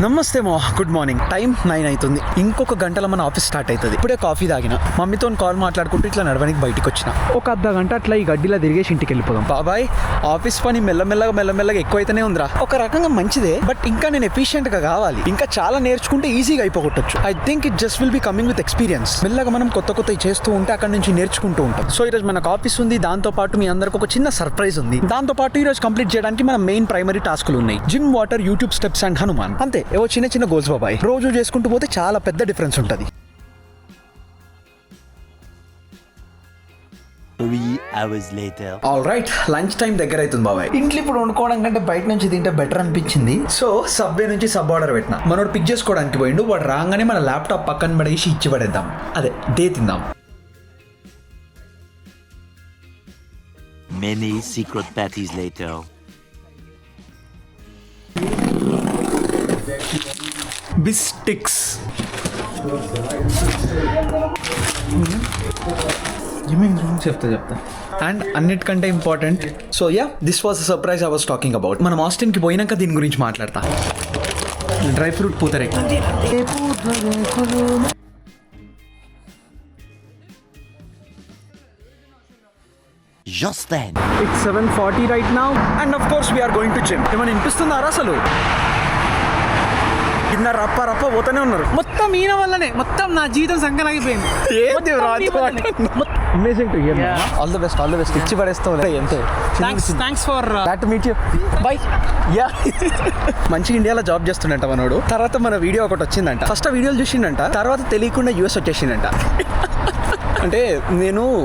నమస్తే మా good morning. Time 9 అవుతుంది. ఇంకొక గంటలో మన ఆఫీస్ స్టార్ట్ అవుతుంది. ఇప్పుడే కాఫీ తాగిన, మమ్మీతో కాల్ మాట్లాడుకుంటూ ఇట్లా నడవడానికి బయటకు వచ్చిన. ఒక అర్ధ గంట అట్లా ఈ గడ్డిలో తిరిగేసి ఇంటికి వెళ్ళిపోదాం. బాబాయ్, ఆఫీస్ పని మెల్లమెల్లగా ఎక్కువైతేనే ఉందిరా. ఒక రకంగా మంచిదే, బట్ ఇంకా నేను ఎఫిషియెంట్ గా కావాలి. ఇంకా చాలా నేర్చుకుంటే ఈజీగా అయిపోగొట్టచ్చు. I think it just will be coming with experience. మెల్లగా మనం కొత్త చేస్తూ ఉంటే అక్కడ నుంచి నేర్చుకుంటూ ఉంటాం. సో ఈరోజు మనకు ఆఫీస్ ఉంది, దాంతో పాటు మీ అందరికి ఒక చిన్న సర్ప్రైజ్ ఉంది. దాంతో పాటు ఈ రోజు కంప్లీట్ చేయడానికి మన మెయిన్ ప్రైమరీ టాస్క్లు ఉన్నాయి. Gym, water, YouTube steps and Hanuman. అంతే, ఏవో చిన్న గోల్స్ బాబాయ్. రోజు చేసుకుంటూ పోతే చాలా పెద్ద డిఫరెన్స్ ఉంటుంది. 3 hours later. All right, lunch time దగ్గర అవుతుంది బాబాయ్. ఇంట్లో ఇప్పుడు వండుకోవడం కంటే బయట నుంచి తింటే బెటర్ అనిపించింది. సో సబ్వే నుంచి సబ్ ఆర్డర్ పెట్టిన. మనోడు పిక్ చేసుకోవడానికి పోయిండు. వాడు రాగానే మన ల్యాప్టాప్ పక్కన పడేసి ఇచ్చి పడేద్దాం. అదే డే తిందాం. Many secret parties later. బిస్టిక్స్ చెప్తా అండ్ అన్నిటికంటే important. So yeah, this was surprise I was talking about. మనం ఆస్టిన్కి పోయినాక దీని గురించి మాట్లాడతా. డ్రై ఫ్రూట్ పూతరేకు. Just then. It's 7:40 right now and of course we are going to gym. ఏమైనా వినిపిస్తుందా అసలు? కింద రప్ప పోతూనే ఉన్నారు. మొత్తం ఈయన వల్లనే మొత్తం నా జీవితం సంకనాగిపోయింది. Amazing to hear. All the best ఇచ్చి పడేస్తావు అంతే. Thanks for glad to meet you. Bye. Yeah, మంచిగా ఇండియాలో జాబ్ చేస్తుండంట మనోడు. తర్వాత మన వీడియో ఒకటి వచ్చిందంట. ఫస్ట్ ఆ వీడియోలు చూసిండంట, తర్వాత తెలియకుండా యూఎస్ వచ్చేసిండంట. అంటే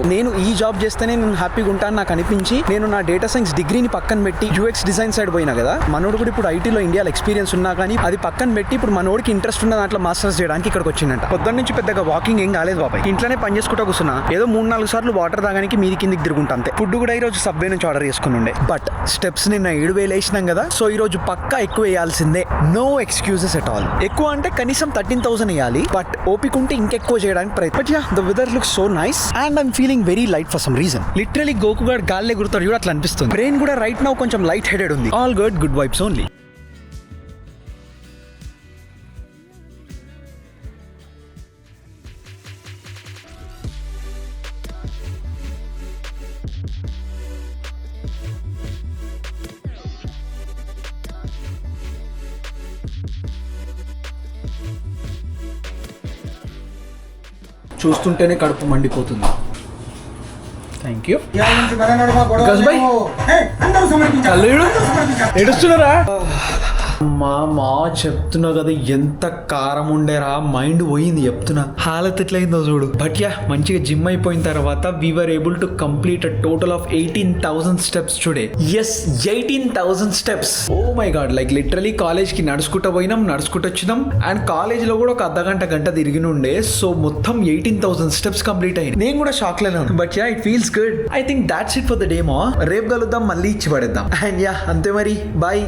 నేను ఈ జాబ్ చేస్తేనే నేను హ్యాపీగా ఉంటాను నాకు అనిపించి నేను నా డేటా సైన్స్ డిగ్రీని పక్కన పెట్టి యూఎక్స్ డిజైన్ సైడ్ పోయినా కదా. మనోడు కూడా ఇప్పుడు ఐటీలో ఇండియాలో ఎక్స్పీరియన్స్ ఉన్నా కానీ అది పక్కన పెట్టి ఇప్పుడు మనోడికి ఇంట్రెస్ట్ ఉన్న దాంట్లో మాస్టర్స్ చేయడానికి ఇక్కడికి వచ్చిందంట. పొద్దున్న నుంచి పెద్దగా వాకింగ్ ఏం కాలేదు బాబాయ్. ఇంట్లోనే పని చేసుకుంటూ కూర్చున్నా. ఏదో 3-4 సార్లు వాటర్ తాగడానికి మీది కిందికి తిరుగుంటా అంతే. ఫుడ్ కూడా ఈ రోజు సబ్వే నుంచి ఆర్డర్ చేసుకుని ఉండే. బట్ స్టెప్స్ నిన్న 7,000 వేసినాం కదా. సో ఈ రోజు పక్కా ఎక్కువ వేయాల్సిందే. No excuses at all. ఎక్కువ అంటే కనీసం 13,000 వేయాలి. బట్ ఓపిక ఉంటే ఇంకెక్కువ చేయడానికి ప్రయత్నం. But yeah, the weather looks so nice and I'm feeling very light for some reason. Literally గోకు గాడు గాల్లే గురుతాడు చూడ, అట్లా అనిపిస్తుంది. బ్రెయిన్ కూడా రైట్ నౌ కొంచెం లైట్ హెడెడ్ ఉంది. All good vibes only. చూస్తుంటేనే కడుపు మండిపోతుంది. Thank you. ఏడుస్తున్నారా? మా చెప్తున్నా కదా, ఎంత కారం ఉండేరా, మైండ్ పోయింది చెప్తున్నా. హాలత్ ఎట్లయిందో చూడు. బట్ యా, మంచిగా జిమ్ అయిపోయిన తర్వాత we were able to complete a total of 18,000 steps today. Yes, 18,000 steps. Oh my god, like literally college కి నడుచుకుంటూ పోయినాం, నడుచుకుంటూ వచ్చినాం. అండ్ కాలేజ్ లో కూడా ఒక గంట తిరిగి ఉండే. సో మొత్తం 18,000 స్టెప్స్ కంప్లీట్ అయ్యింది. నేను కూడా షాక్ లోనే ఉన్నాను. But yeah, it feels good. I think that's it for the day మా. రేపు కలుద్దాం, మళ్ళీ ఇచ్చి పడేద్దాం. అండ్ యా, అంతే మరి. బాయ్.